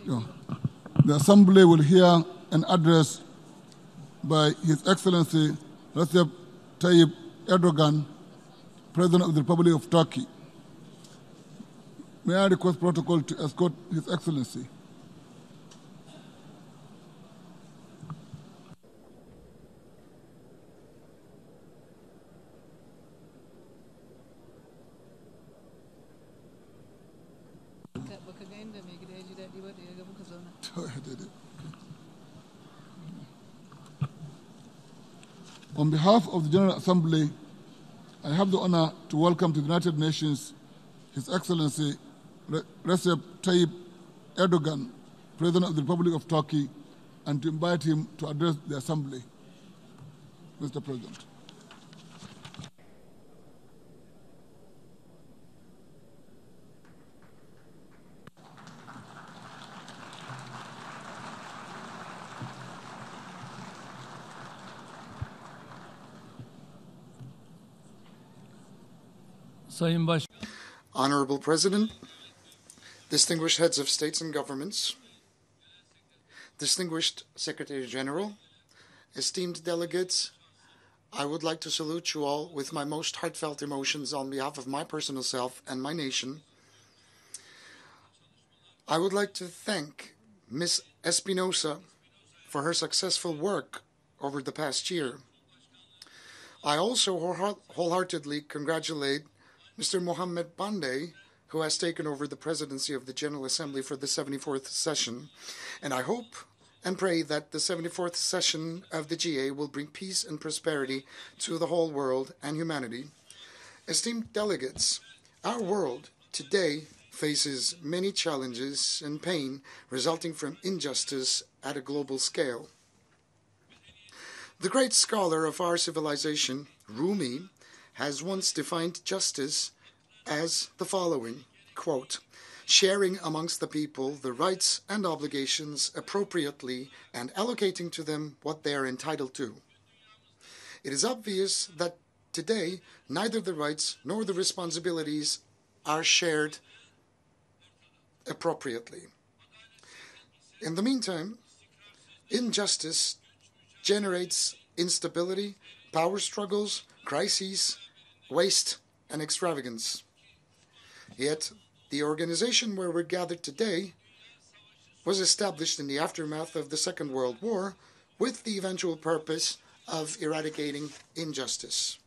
The Assembly will hear an address by His Excellency Recep Tayyip Erdoğan, President of the Republic of Turkey. May I request protocol to escort His Excellency? On behalf of the General Assembly, I have the honor to welcome to the United Nations His Excellency Recep Tayyip Erdoğan, President of the Republic of Turkey, and to invite him to address the Assembly. Mr. President. Honorable President, distinguished heads of states and governments, distinguished Secretary General, esteemed delegates, I would like to salute you all with my most heartfelt emotions on behalf of my personal self and my nation. I would like to thank Ms. Espinosa for her successful work over the past year. I also wholeheartedly congratulate Mr. Mohammed Bande, who has taken over the presidency of the General Assembly for the 74th session, and I hope and pray that the 74th session of the GA will bring peace and prosperity to the whole world and humanity. Esteemed delegates, our world today faces many challenges and pain resulting from injustice at a global scale. The great scholar of our civilization, Rumi, has once defined justice as the following, quote, sharing amongst the people the rights and obligations appropriately and allocating to them what they are entitled to. It is obvious that today neither the rights nor the responsibilities are shared appropriately. In the meantime, injustice generates instability, power struggles, crises, waste, and extravagance. Yet, the organization where we're gathered today was established in the aftermath of the Second World War with the eventual purpose of eradicating injustice.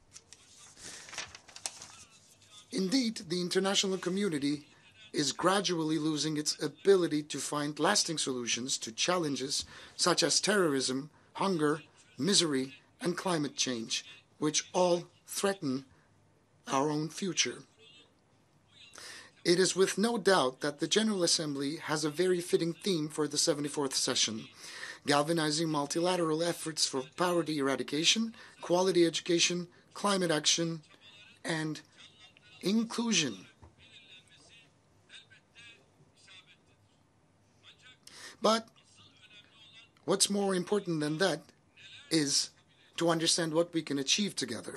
Indeed, the international community is gradually losing its ability to find lasting solutions to challenges such as terrorism, hunger, misery, and climate change, which all threaten our own future. It is with no doubt that the General Assembly has a very fitting theme for the 74th session, galvanizing multilateral efforts for poverty eradication, quality education, climate action, and inclusion. But what's more important than that is to understand what we can achieve together.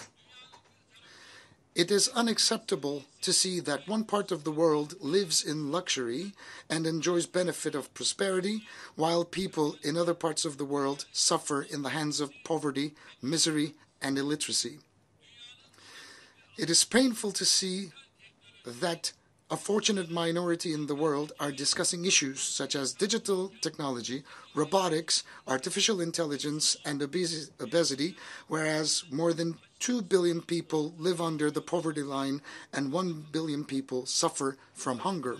It is unacceptable to see that one part of the world lives in luxury and enjoys benefit of prosperity, while people in other parts of the world suffer in the hands of poverty, misery, and illiteracy. It is painful to see that a fortunate minority in the world are discussing issues such as digital technology, robotics, artificial intelligence, and obesity, whereas more than 2 billion people live under the poverty line and 1 billion people suffer from hunger.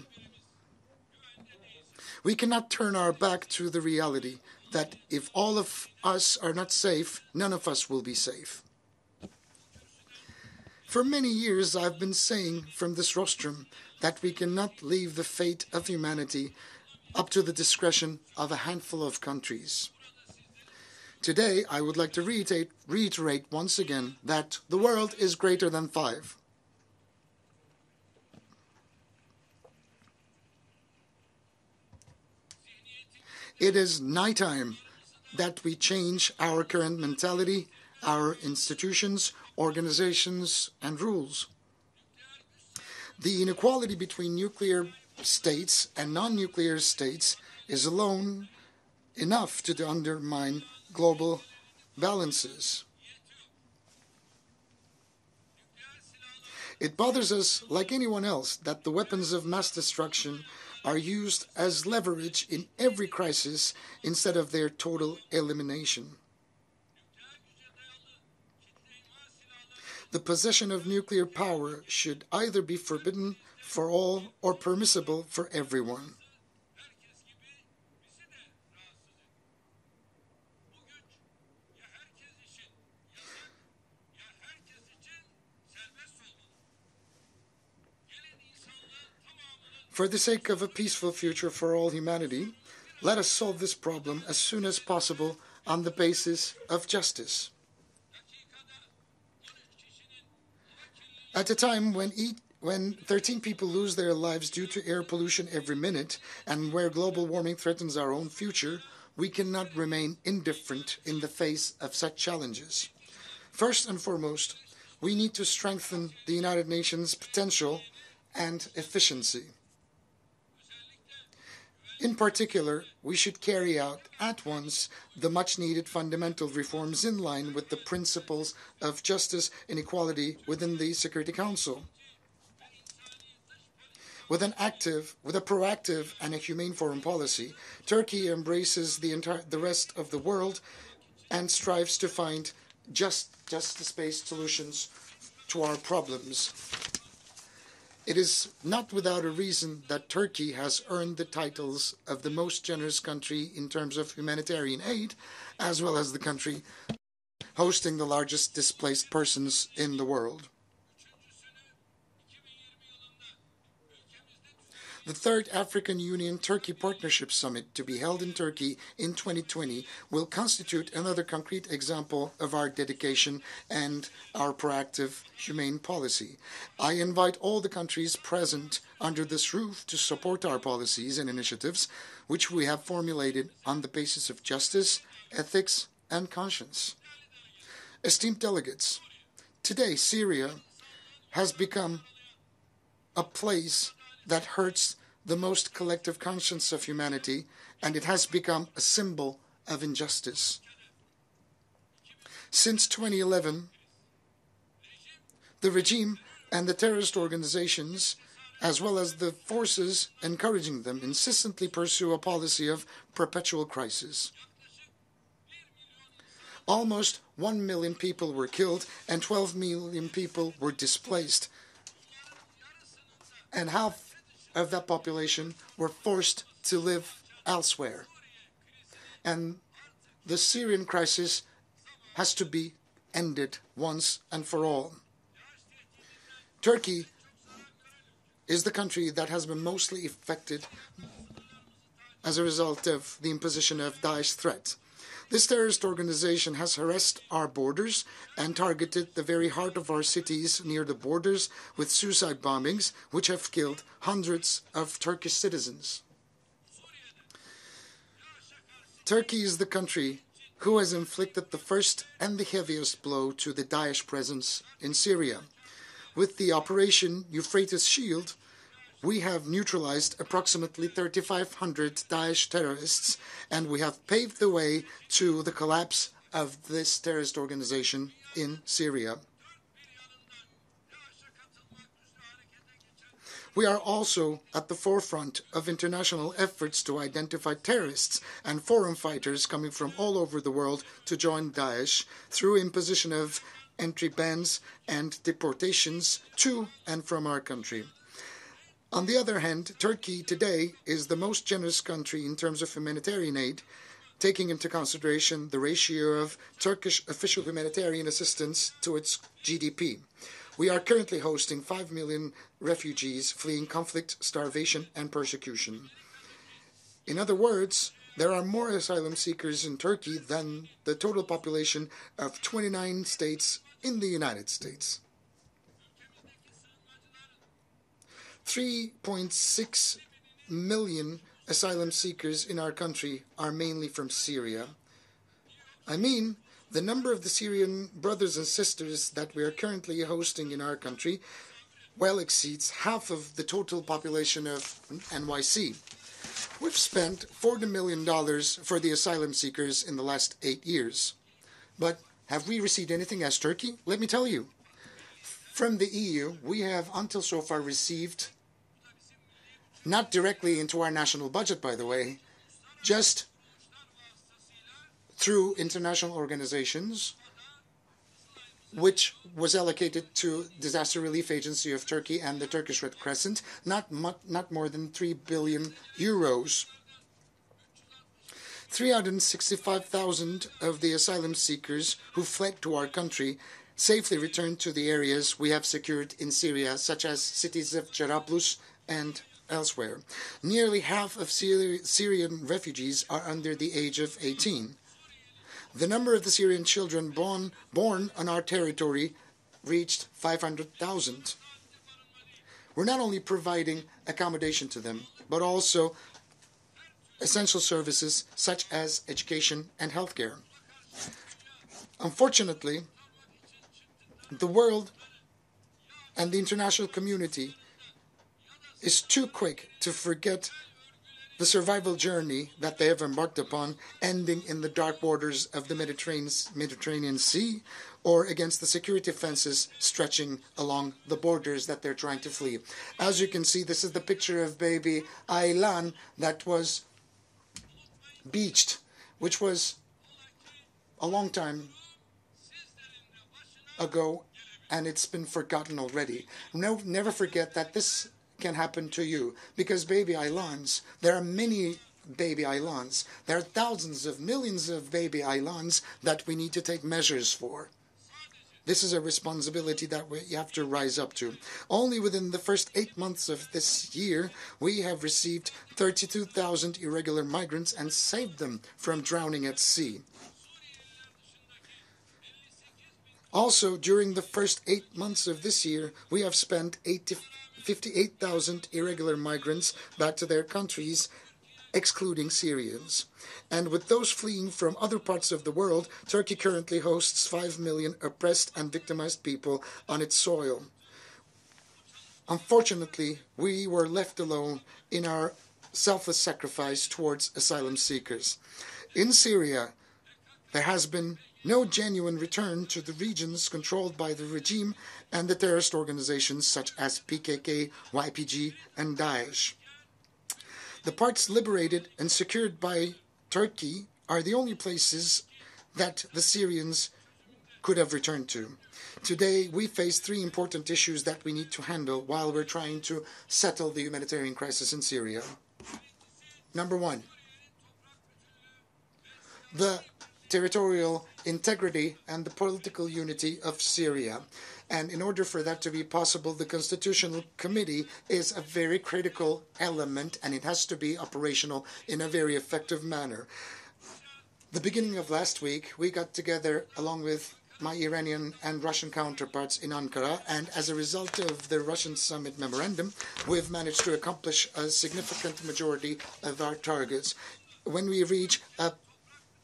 We cannot turn our back to the reality that if all of us are not safe, none of us will be safe. For many years I've been saying from this rostrum that we cannot leave the fate of humanity up to the discretion of a handful of countries. Today, I would like to reiterate once again that the world is greater than 5. It is nighttime that we change our current mentality, our institutions, organizations, and rules. The inequality between nuclear states and non-nuclear states is alone enough to undermine global balances. It bothers us, like anyone else, that the weapons of mass destruction are used as leverage in every crisis instead of their total elimination. The possession of nuclear power should either be forbidden for all or permissible for everyone. For the sake of a peaceful future for all humanity, let us solve this problem as soon as possible on the basis of justice. At a time when 13 people lose their lives due to air pollution every minute and where global warming threatens our own future, we cannot remain indifferent in the face of such challenges. First and foremost, we need to strengthen the United Nations' potential and efficiency. In particular, we should carry out at once the much-needed fundamental reforms in line with the principles of justice and equality within the Security Council. With a proactive and a humane foreign policy, Turkey embraces the rest of the world and strives to find justice-based solutions to our problems. It is not without a reason that Turkey has earned the titles of the most generous country in terms of humanitarian aid, as well as the country hosting the largest displaced persons in the world. The third African Union-Turkey Partnership Summit, to be held in Turkey in 2020, will constitute another concrete example of our dedication and our proactive, humane policy. I invite all the countries present under this roof to support our policies and initiatives, which we have formulated on the basis of justice, ethics, and conscience. Esteemed delegates, today Syria has become a place that hurts the most collective conscience of humanity, and it has become a symbol of injustice. Since 2011, the regime and the terrorist organizations, as well as the forces encouraging them, insistently pursue a policy of perpetual crisis. Almost 1 million people were killed and 12 million people were displaced, and half of that population were forced to live elsewhere. And the Syrian crisis has to be ended once and for all. Turkey is the country that has been mostly affected as a result of the imposition of Daesh threat. This terrorist organization has harassed our borders and targeted the very heart of our cities near the borders with suicide bombings, which have killed hundreds of Turkish citizens. Turkey is the country who has inflicted the first and the heaviest blow to the Daesh presence in Syria. With the Operation Euphrates Shield, we have neutralized approximately 3,500 Daesh terrorists, and we have paved the way to the collapse of this terrorist organization in Syria. We are also at the forefront of international efforts to identify terrorists and foreign fighters coming from all over the world to join Daesh through imposition of entry bans and deportations to and from our country. On the other hand, Turkey today is the most generous country in terms of humanitarian aid, taking into consideration the ratio of Turkish official humanitarian assistance to its GDP. We are currently hosting 5 million refugees fleeing conflict, starvation, and persecution. In other words, there are more asylum seekers in Turkey than the total population of 29 states in the United States. 3.6 million asylum seekers in our country are mainly from Syria. I mean, the number of the Syrian brothers and sisters that we are currently hosting in our country well exceeds half of the total population of NYC. We've spent $40 million for the asylum seekers in the last 8 years. But have we received anything as Turkey? Let me tell you. From the EU, we have until so far received, not directly into our national budget, by the way, just through international organizations, which was allocated to Disaster Relief Agency of Turkey and the Turkish Red Crescent, not more than 3 billion euros. 365,000 of the asylum seekers who fled to our country safely returned to the areas we have secured in Syria, such as cities of Jarablus and elsewhere. Nearly half of Syrian refugees are under the age of 18. The number of the Syrian children born on our territory reached 500,000. We're not only providing accommodation to them, but also essential services such as education and healthcare. Unfortunately, the world and the international community is too quick to forget the survival journey that they have embarked upon, ending in the dark waters of the Mediterranean Sea or against the security fences stretching along the borders that they're trying to flee. As you can see, this is the picture of baby Aylan that was beached, which was a long time ago, and it's been forgotten already. No, never forget that this can happen to you, because baby Aylans, there are many baby Aylans. There are thousands of millions of baby Aylans that we need to take measures for. This is a responsibility that we have to rise up to. Only within the first 8 months of this year, we have received 32,000 irregular migrants and saved them from drowning at sea. Also, during the first 8 months of this year, we have spent 58,000 irregular migrants back to their countries, excluding Syrians. And with those fleeing from other parts of the world, Turkey currently hosts 5 million oppressed and victimized people on its soil. Unfortunately, we were left alone in our selfless sacrifice towards asylum seekers. In Syria, there has been no genuine return to the regions controlled by the regime and the terrorist organizations such as PKK, YPG, and Daesh. The parts liberated and secured by Turkey are the only places that the Syrians could have returned to. Today, we face 3 important issues that we need to handle while we're trying to settle the humanitarian crisis in Syria. Number 1, the territorial integrity and the political unity of Syria. And in order for that to be possible, the Constitutional Committee is a very critical element, and it has to be operational in a very effective manner. The beginning of last week, we got together along with my Iranian and Russian counterparts in Ankara, and as a result of the Russian summit memorandum, we've managed to accomplish a significant majority of our targets. When we reach a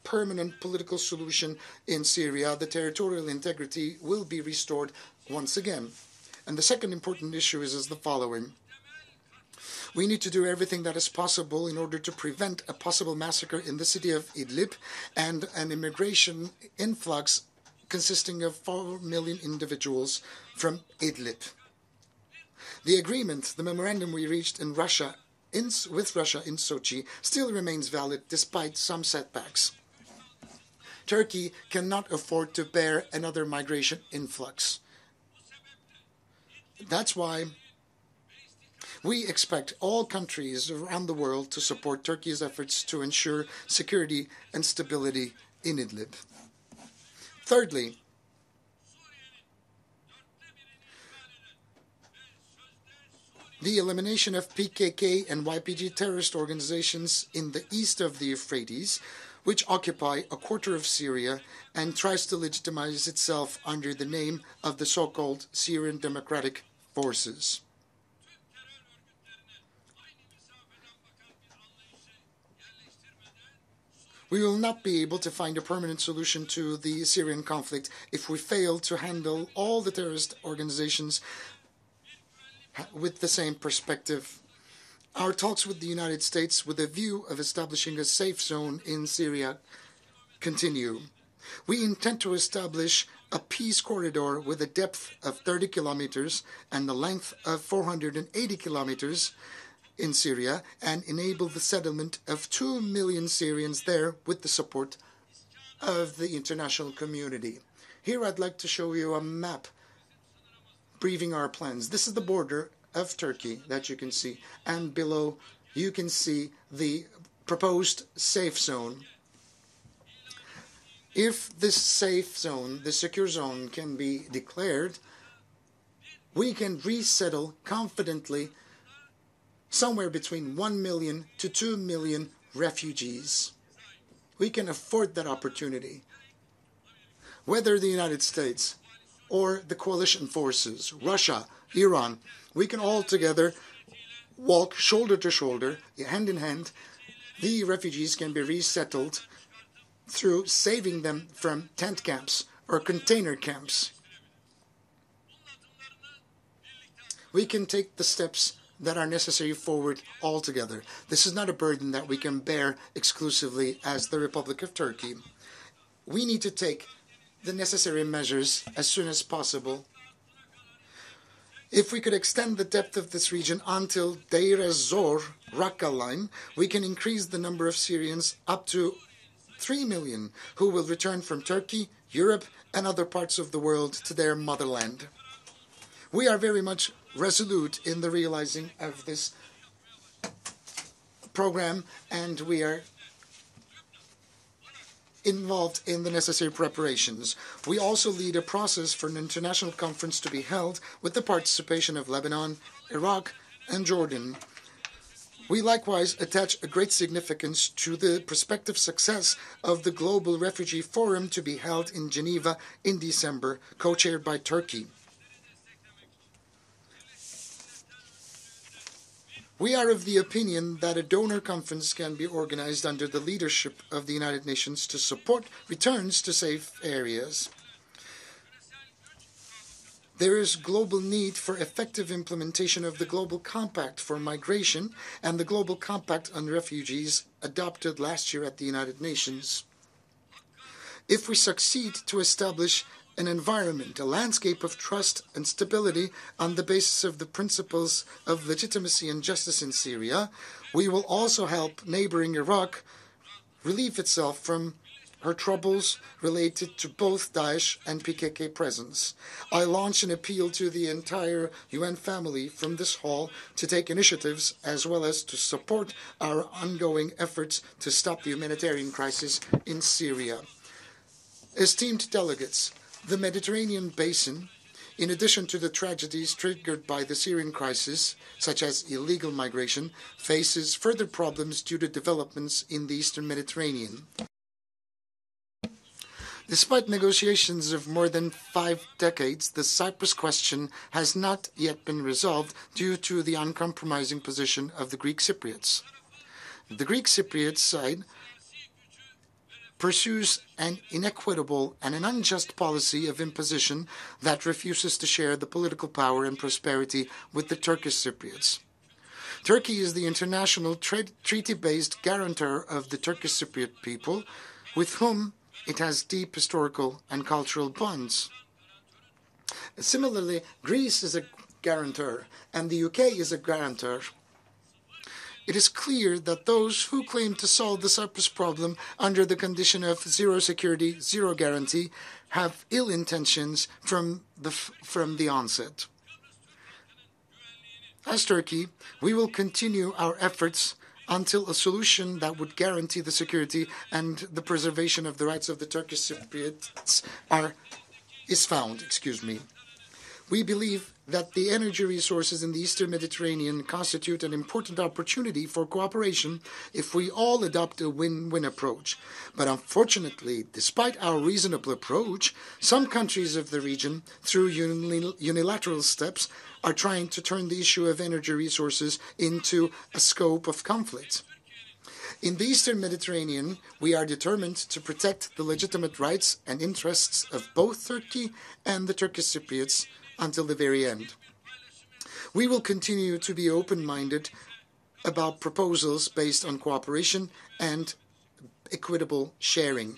permanent political solution in Syria, the territorial integrity will be restored once again. And the second important issue is the following. We need to do everything that is possible in order to prevent a possible massacre in the city of Idlib and an immigration influx consisting of 4 million individuals from Idlib. The agreement, the memorandum we reached with Russia in Sochi, still remains valid despite some setbacks. Turkey cannot afford to bear another migration influx. That's why we expect all countries around the world to support Turkey's efforts to ensure security and stability in Idlib. Thirdly, the elimination of PKK and YPG terrorist organizations in the east of the Euphrates, which occupy a quarter of Syria and tries to legitimize itself under the name of the so-called Syrian Democratic Forces. We will not be able to find a permanent solution to the Syrian conflict if we fail to handle all the terrorist organizations with the same perspective. Our talks with the United States with a view of establishing a safe zone in Syria continue. We intend to establish a peace corridor with a depth of 30 kilometers and the length of 480 kilometers in Syria and enable the settlement of 2 million Syrians there with the support of the international community. Here I'd like to show you a map briefing our plans. This is the border of Turkey that you can see, and below you can see the proposed safe zone. If this safe zone, the secure zone, can be declared, we can resettle confidently somewhere between 1 million to 2 million refugees. We can afford that opportunity. Whether the United States or the coalition forces, Russia, Iran, we can all together walk shoulder to shoulder, hand in hand. The refugees can be resettled through saving them from tent camps or container camps. We can take the steps that are necessary forward altogether. This is not a burden that we can bear exclusively as the Republic of Turkey. We need to take the necessary measures as soon as possible. If we could extend the depth of this region until Deir ez-Zor, Raqqa line, we can increase the number of Syrians up to 3 million who will return from Turkey, Europe, and other parts of the world to their motherland. We are very much resolute in the realizing of this program, and we are involved in the necessary preparations. We also lead a process for an international conference to be held with the participation of Lebanon, Iraq, and Jordan. We likewise attach a great significance to the prospective success of the Global Refugee Forum to be held in Geneva in December, co-chaired by Turkey. We are of the opinion that a donor conference can be organized under the leadership of the United Nations to support returns to safe areas. There is global need for effective implementation of the Global Compact for Migration and the Global Compact on Refugees adopted last year at the United Nations. If we succeed to establish an environment, a landscape of trust and stability on the basis of the principles of legitimacy and justice in Syria, we will also help neighboring Iraq relieve itself from her troubles related to both Daesh and PKK presence. I launch an appeal to the entire UN family from this hall to take initiatives as well as to support our ongoing efforts to stop the humanitarian crisis in Syria. Esteemed delegates, the Mediterranean basin, in addition to the tragedies triggered by the Syrian crisis, such as illegal migration, faces further problems due to developments in the Eastern Mediterranean. Despite negotiations of more than 5 decades, the Cyprus question has not yet been resolved due to the uncompromising position of the Greek Cypriots. The Greek Cypriot side pursues an inequitable and an unjust policy of imposition that refuses to share the political power and prosperity with the Turkish Cypriots. Turkey is the international treaty-based guarantor of the Turkish Cypriot people, with whom it has deep historical and cultural bonds. Similarly, Greece is a guarantor, and the UK is a guarantor. It is clear that those who claim to solve the Cyprus problem under the condition of zero security, zero guarantee, have ill intentions from the onset. As Turkey, we will continue our efforts until a solution that would guarantee the security and the preservation of the rights of the Turkish Cypriots is found. We believe that the energy resources in the Eastern Mediterranean constitute an important opportunity for cooperation if we all adopt a win-win approach. But unfortunately, despite our reasonable approach, some countries of the region, through unilateral steps, are trying to turn the issue of energy resources into a scope of conflict. In the Eastern Mediterranean, we are determined to protect the legitimate rights and interests of both Turkey and the Turkish Cypriots until the very end. We will continue to be open-minded about proposals based on cooperation and equitable sharing.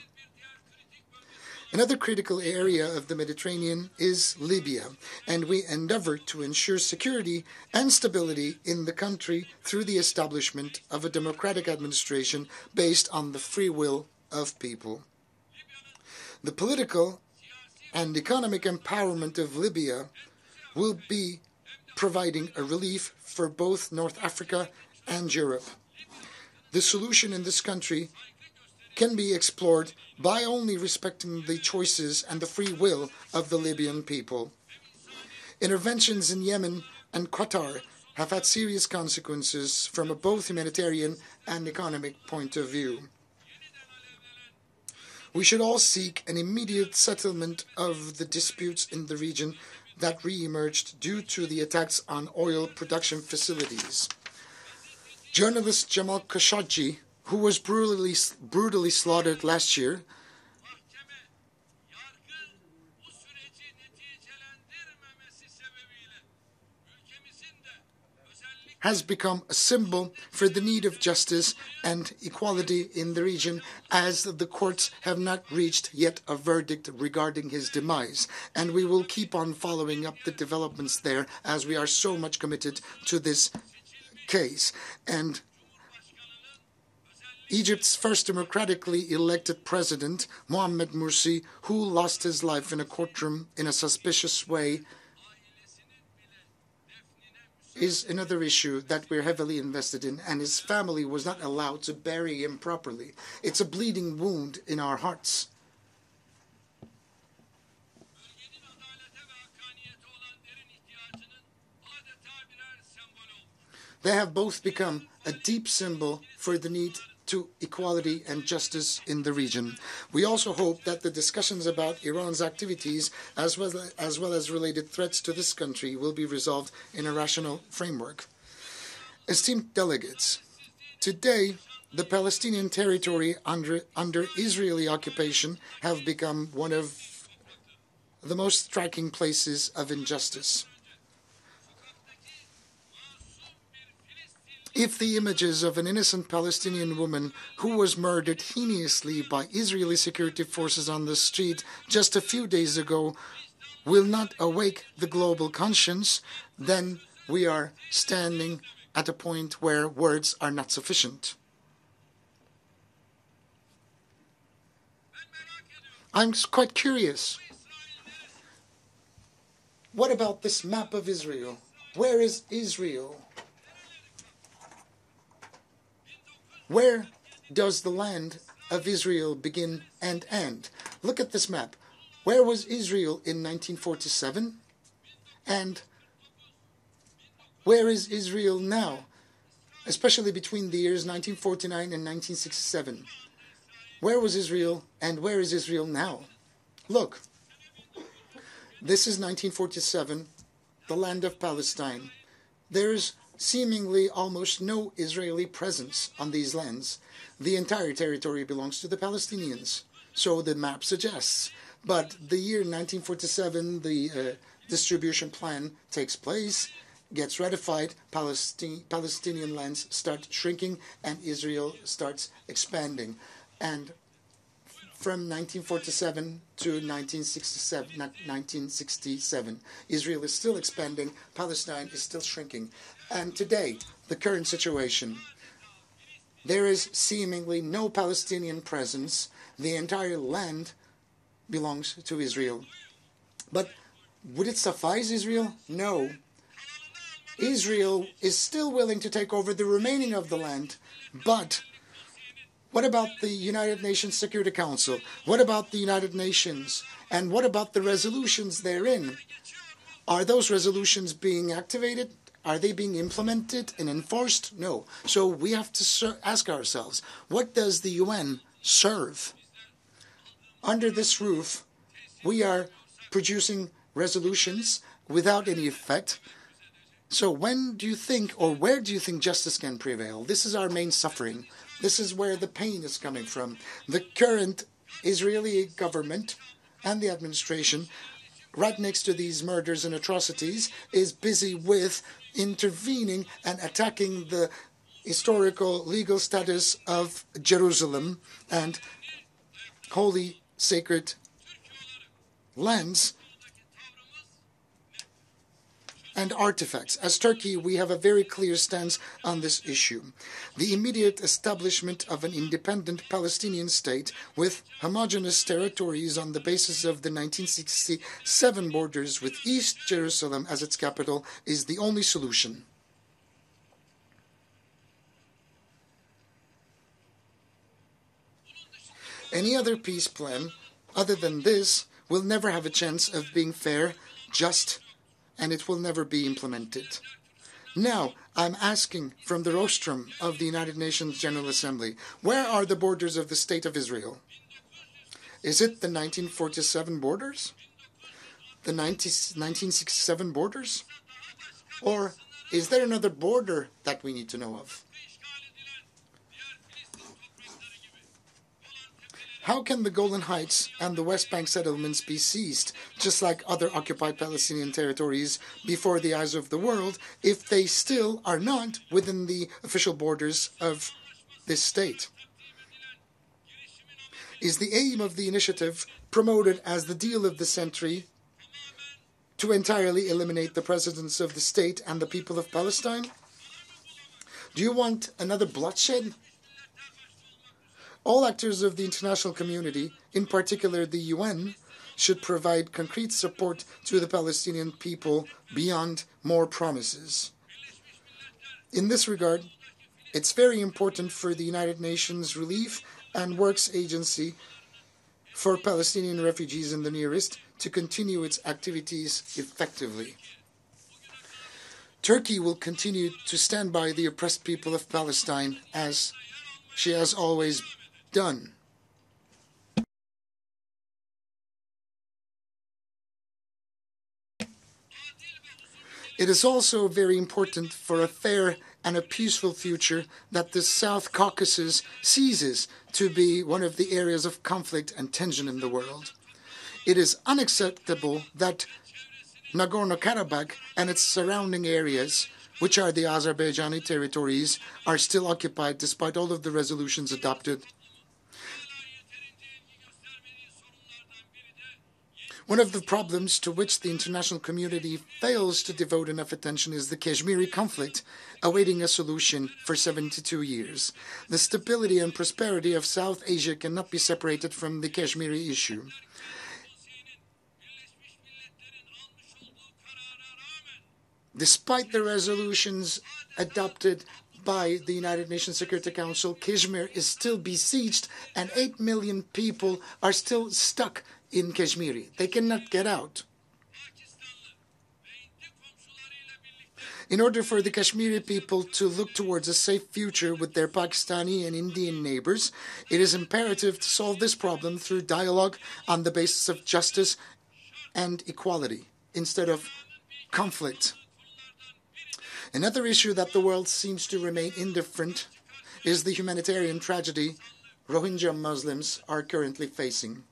Another critical area of the Mediterranean is Libya, and we endeavor to ensure security and stability in the country through the establishment of a democratic administration based on the free will of people. The political and economic empowerment of Libya will be providing a relief for both North Africa and Europe. The solution in this country can be explored by only respecting the choices and the free will of the Libyan people. Interventions in Yemen and Qatar have had serious consequences from a both humanitarian and economic point of view. We should all seek an immediate settlement of the disputes in the region that re-emerged due to the attacks on oil production facilities. Journalist Jamal Khashoggi, who was brutally slaughtered last year, has become a symbol for the need of justice and equality in the region, as the courts have not reached yet a verdict regarding his demise. And we will keep on following up the developments there, as we are so much committed to this case. And Egypt's first democratically elected president, Mohamed Morsi, who lost his life in a courtroom in a suspicious way, is another issue that we're heavily invested in, and his family was not allowed to bury him properly. It's a bleeding wound in our hearts. They have both become a deep symbol for the need to equality and justice in the region. We also hope that the discussions about Iran's activities, as well as related threats to this country, will be resolved in a rational framework. Esteemed delegates, today the Palestinian territory under Israeli occupation have become one of the most striking places of injustice. If the images of an innocent Palestinian woman who was murdered heinously by Israeli security forces on the street just a few days ago will not awake the global conscience, then we are standing at a point where words are not sufficient. I'm quite curious. What about this map of Israel? Where is Israel? Where does the land of Israel begin and end? Look at this map. Where was Israel in 1947? And where is Israel now, especially between the years 1949 and 1967? Where was Israel and where is Israel now? Look, this is 1947, the land of Palestine. There's seemingly almost no Israeli presence on these lands. The entire territory belongs to the Palestinians, so the map suggests. But the year 1947, the distribution plan takes place, gets ratified, Palestinian lands start shrinking, and Israel starts expanding. And from 1947 to 1967, Israel is still expanding, Palestine is still shrinking. And today, the current situation, there is seemingly no Palestinian presence. The entire land belongs to Israel. But would it suffice Israel? No. Israel is still willing to take over the remaining of the land. But what about the United Nations Security Council? What about the United Nations? And what about the resolutions therein? Are those resolutions being activated? Are they being implemented and enforced? No. So we have to ask ourselves, what does the UN serve? Under this roof, we are producing resolutions without any effect. So when do you think, or where do you think justice can prevail? This is our main suffering. This is where the pain is coming from. The current Israeli government and the administration right next to these murders and atrocities, is busy with intervening and attacking the historical legal status of Jerusalem and holy sacred lands and artifacts. As Turkey, we have a very clear stance on this issue. The immediate establishment of an independent Palestinian state with homogeneous territories on the basis of the 1967 borders with East Jerusalem as its capital is the only solution. Any other peace plan other than this will never have a chance of being fair, just, and it will never be implemented. Now, I'm asking from the rostrum of the United Nations General Assembly, where are the borders of the State of Israel? Is it the 1947 borders? The 1967 borders? Or is there another border that we need to know of? How can the Golan Heights and the West Bank settlements be seized, just like other occupied Palestinian territories, before the eyes of the world, if they still are not within the official borders of this state? Is the aim of the initiative promoted as the deal of the century to entirely eliminate the presence of the state and the people of Palestine? Do you want another bloodshed? All actors of the international community, in particular the UN, should provide concrete support to the Palestinian people beyond more promises. In this regard, it's very important for the United Nations Relief and Works Agency for Palestinian refugees in the Near East to continue its activities effectively. Turkey will continue to stand by the oppressed people of Palestine as she has always done. It is also very important for a fair and a peaceful future that the South Caucasus ceases to be one of the areas of conflict and tension in the world. It is unacceptable that Nagorno-Karabakh and its surrounding areas, which are the Azerbaijani territories, are still occupied despite all of the resolutions adopted. One of the problems to which the international community fails to devote enough attention is the Kashmiri conflict, awaiting a solution for 72 years. The stability and prosperity of South Asia cannot be separated from the Kashmiri issue. Despite the resolutions adopted by the United Nations Security Council, Kashmir is still besieged and 8 million people are still stuck in Kashmir. They cannot get out. In order for the Kashmiri people to look towards a safe future with their Pakistani and Indian neighbors, it is imperative to solve this problem through dialogue on the basis of justice and equality instead of conflict. Another issue that the world seems to remain indifferent is the humanitarian tragedy Rohingya Muslims are currently facing.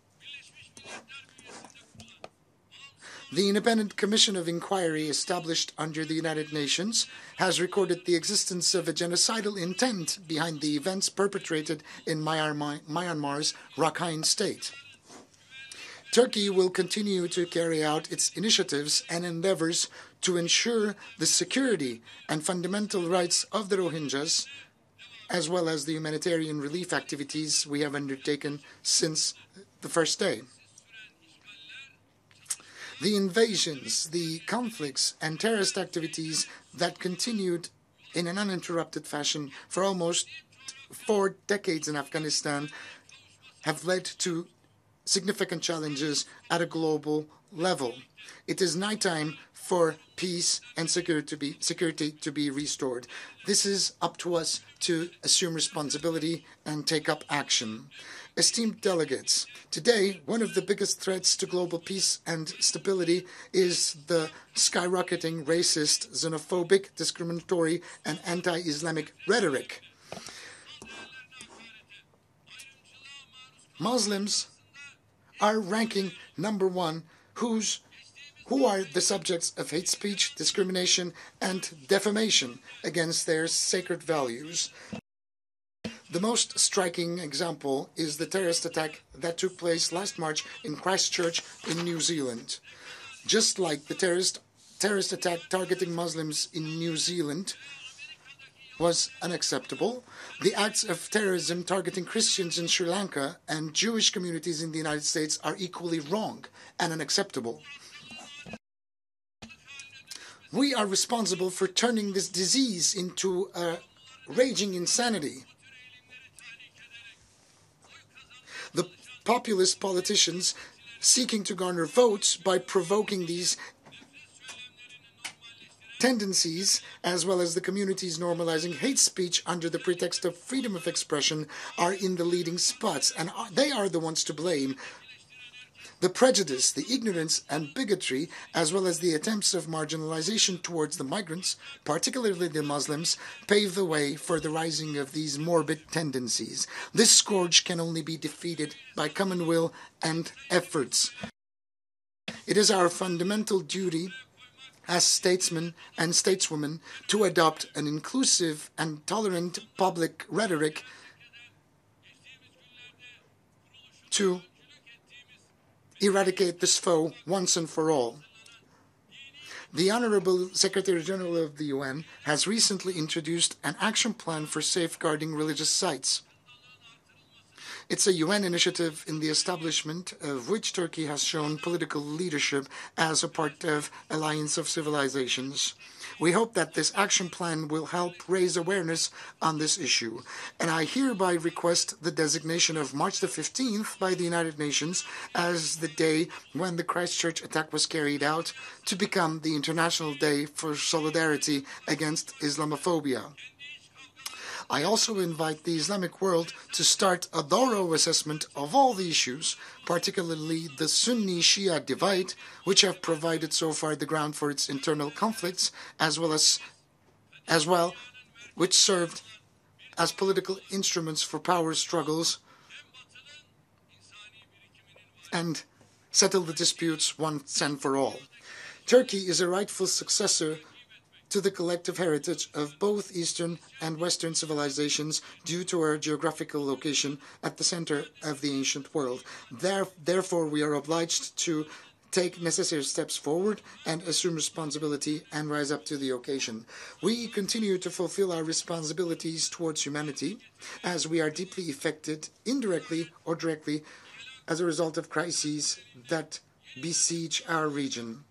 The Independent Commission of Inquiry established under the United Nations has recorded the existence of a genocidal intent behind the events perpetrated in Myanmar's Rakhine State. Turkey will continue to carry out its initiatives and endeavors to ensure the security and fundamental rights of the Rohingyas, as well as the humanitarian relief activities we have undertaken since the first day. The invasions, the conflicts, and terrorist activities that continued in an uninterrupted fashion for almost 4 decades in Afghanistan have led to significant challenges at a global level. It is now time for peace and security to be restored. This is up to us to assume responsibility and take up action. Esteemed delegates, today one of the biggest threats to global peace and stability is the skyrocketing racist, xenophobic, discriminatory, and anti-Islamic rhetoric. Muslims are ranking number 1 whose who are the subjects of hate speech, discrimination, and defamation against their sacred values. The most striking example is the terrorist attack that took place last March in Christchurch in New Zealand. Just like the terrorist attack targeting Muslims in New Zealand was unacceptable, the acts of terrorism targeting Christians in Sri Lanka and Jewish communities in the United States are equally wrong and unacceptable. We are responsible for turning this disease into a raging insanity. The populist politicians seeking to garner votes by provoking these tendencies, as well as the communities normalizing hate speech under the pretext of freedom of expression, are in the leading spots, and they are the ones to blame. The prejudice, the ignorance and bigotry, as well as the attempts of marginalization towards the migrants, particularly the Muslims, pave the way for the rising of these morbid tendencies. This scourge can only be defeated by common will and efforts. It is our fundamental duty as statesmen and stateswomen to adopt an inclusive and tolerant public rhetoric to eradicate this foe once and for all. The Honorable Secretary General of the UN has recently introduced an action plan for safeguarding religious sites. It's a UN initiative in the establishment of which Turkey has shown political leadership as a part of Alliance of Civilizations. We hope that this action plan will help raise awareness on this issue, and I hereby request the designation of March the 15th by the United Nations as the day when the Christchurch attack was carried out to become the International Day for Solidarity Against Islamophobia. I also invite the Islamic world to start a thorough assessment of all the issues, particularly the Sunni-Shia divide, which have provided so far the ground for its internal conflicts, as well, which served as political instruments for power struggles and settle the disputes once and for all. Turkey is a rightful successor to the collective heritage of both Eastern and Western civilizations due to our geographical location at the center of the ancient world. Therefore, we are obliged to take necessary steps forward and assume responsibility and rise up to the occasion. We continue to fulfill our responsibilities towards humanity as we are deeply affected, indirectly or directly, as a result of crises that besiege our region.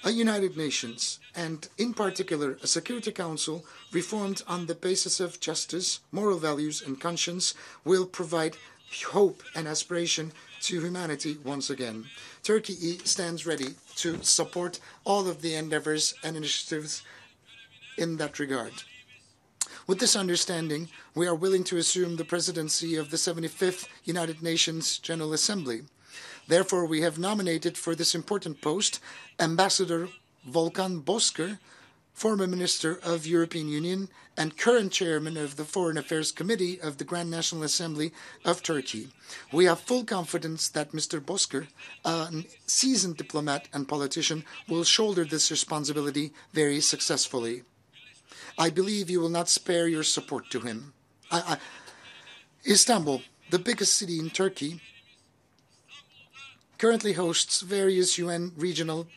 A United Nations, and in particular a Security Council reformed on the basis of justice, moral values and conscience, will provide hope and aspiration to humanity once again. Turkey stands ready to support all of the endeavors and initiatives in that regard. With this understanding, we are willing to assume the presidency of the 75th United Nations General Assembly. Therefore, we have nominated for this important post Ambassador Volkan Bozkır, former Minister of European Union and current Chairman of the Foreign Affairs Committee of the Grand National Assembly of Turkey. We have full confidence that Mr. Bozkır, a seasoned diplomat and politician, will shoulder this responsibility very successfully. I believe you will not spare your support to him. Istanbul, the biggest city in Turkey, currently hosts various UN regional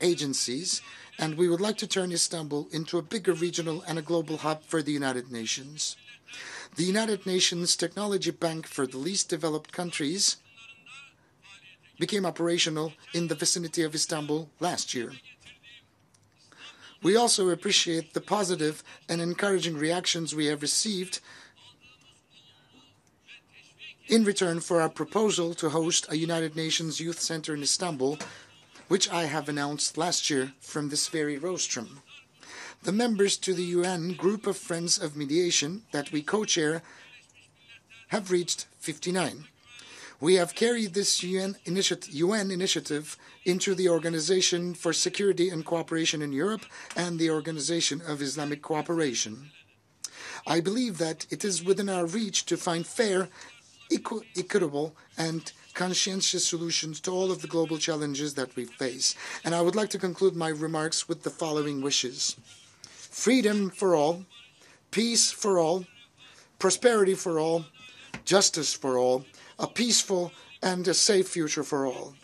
agencies, and we would like to turn Istanbul into a bigger regional and a global hub for the United Nations. The United Nations Technology Bank for the Least Developed Countries became operational in the vicinity of Istanbul last year. We also appreciate the positive and encouraging reactions we have received in return for our proposal to host a United Nations Youth Center in Istanbul, which I have announced last year from this very rostrum. The members to the UN Group of Friends of Mediation that we co-chair have reached 59. We have carried this UN initiative into the Organization for Security and Cooperation in Europe and the Organization of Islamic Cooperation. I believe that it is within our reach to find fair, equitable, and conscientious solutions to all of the global challenges that we face. And I would like to conclude my remarks with the following wishes: freedom for all, peace for all, prosperity for all, justice for all, a peaceful and a safe future for all.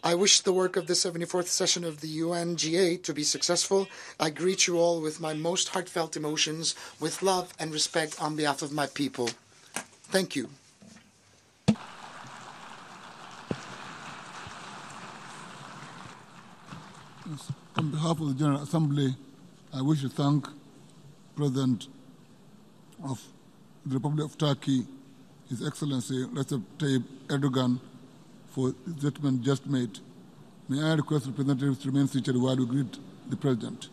I wish the work of the 74th session of the UNGA to be successful. I greet you all with my most heartfelt emotions, with love and respect on behalf of my people. Thank you. On behalf of the General Assembly, I wish to thank President of the Republic of Turkey, His Excellency Recep Tayyip Erdoğan, for the statement just made. May I request representatives to remain seated while we greet the President.